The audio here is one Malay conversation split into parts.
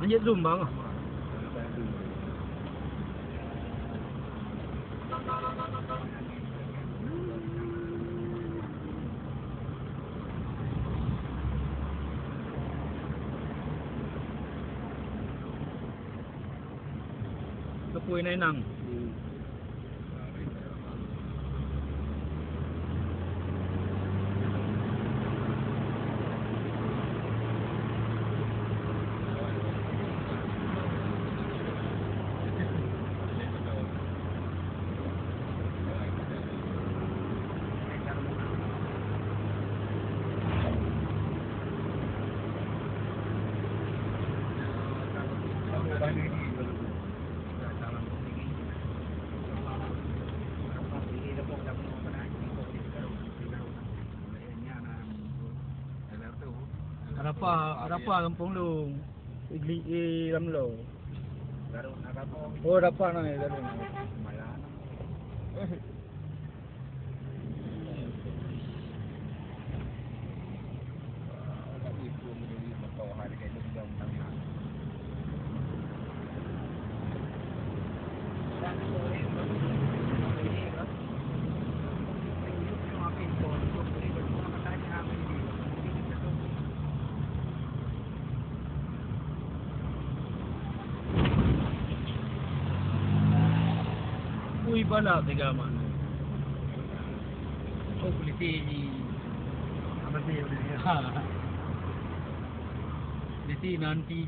Anjir zoom bang. Kepui nenang. Apa kampung lu? Igli Ramlo. Oh dapat na eh galing. Uy pala, tiga man. Oh, kuliti ni. Apa sih udah? Kuliti nanti.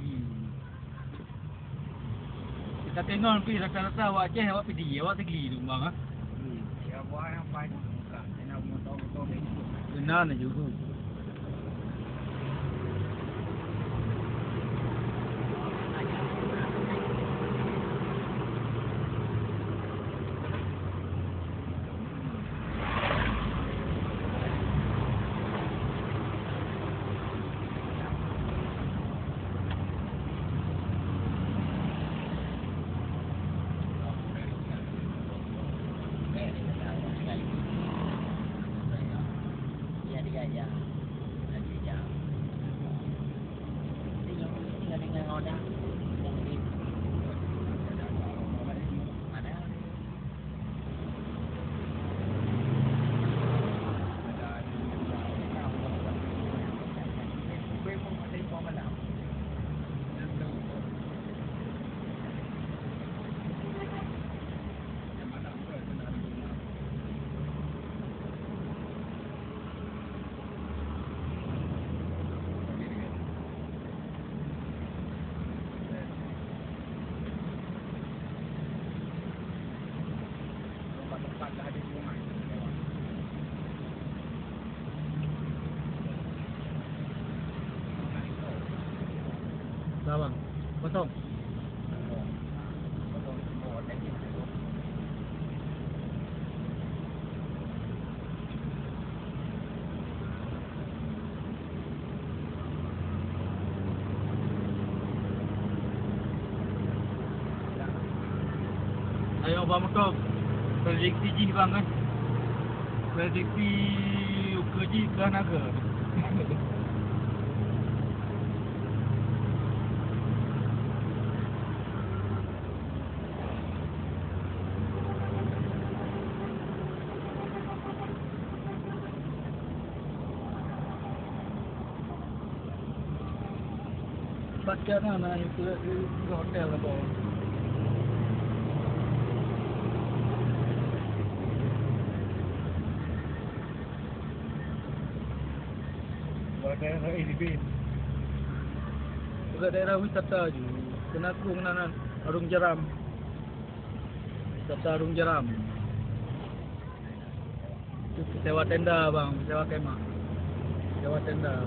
Kita tengok pi rata-rata awak Aceh awak pergi, awak tegli tu bang ah. Ya buat yang banyak bukan. Nak motor-motor ni. Benar na juga. Bang, potong. Ayo bang potong. Prediksi ji bang kan. Prediksi ukaji kan agak. Baca na itu hotel apa? Daerah ini bin. Juga daerah wisata juga. Kenakung nanan Arung Jeram. Wisata Arung Jeram. Itu sewa tenda bang, sewa kemah. Sewa tenda.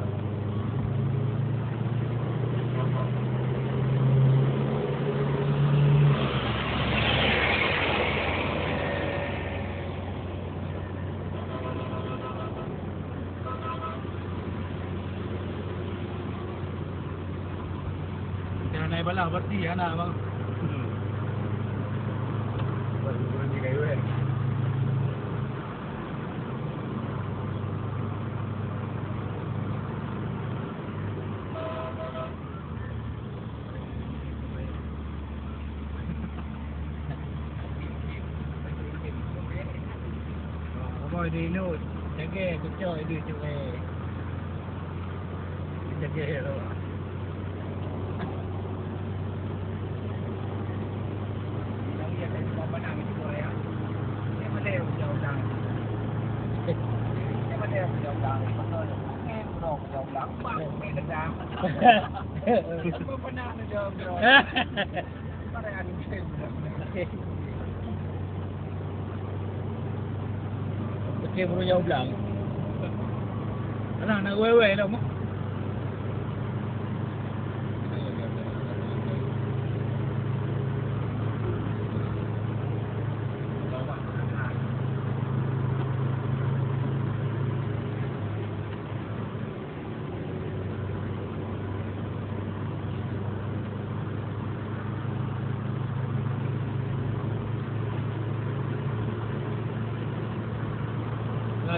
Naik balah berarti anak bang. Berani kayu kan. coy đi nốt cái ghê cái chơi đi cho về cái ghê rồi đang giờ cái con bạn nào mình chơi á cái mà đeo dầu đằng cái mà đeo dầu đằng nó hơi nghe đồ dầu lắm bao mẹ nó đằng con bạn nào nó dầu rồi có đây anh xem Kaya mo niya vlog. Ano, nagwewe lang mo.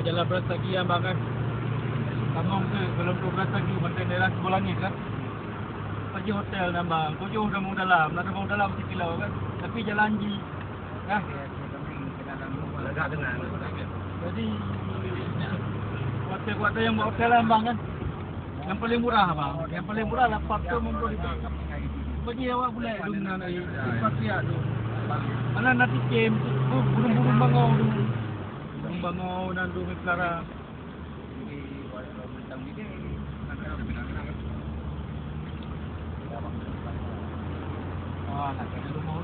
Jalan beras lagi yang bangan. Kampung ke belum 12 lagi macam daerah sekolah ni kan. Pergi hotel nambah. Tujuh dah mau dalam, nak mau dalam sekilau kan. Tapi jalan ji. Nah, agak dengar. Jadi hotel-hotel yang buat hotel Lambang kan. Yang paling murah bang. Yang paling murah lah 40 ribu. Bagi awak boleh dengan ai 40 tu. Mana nanti kem burung-burung bangau tu. Bangau dan Dumi Clara. Wah, nak jadi rumah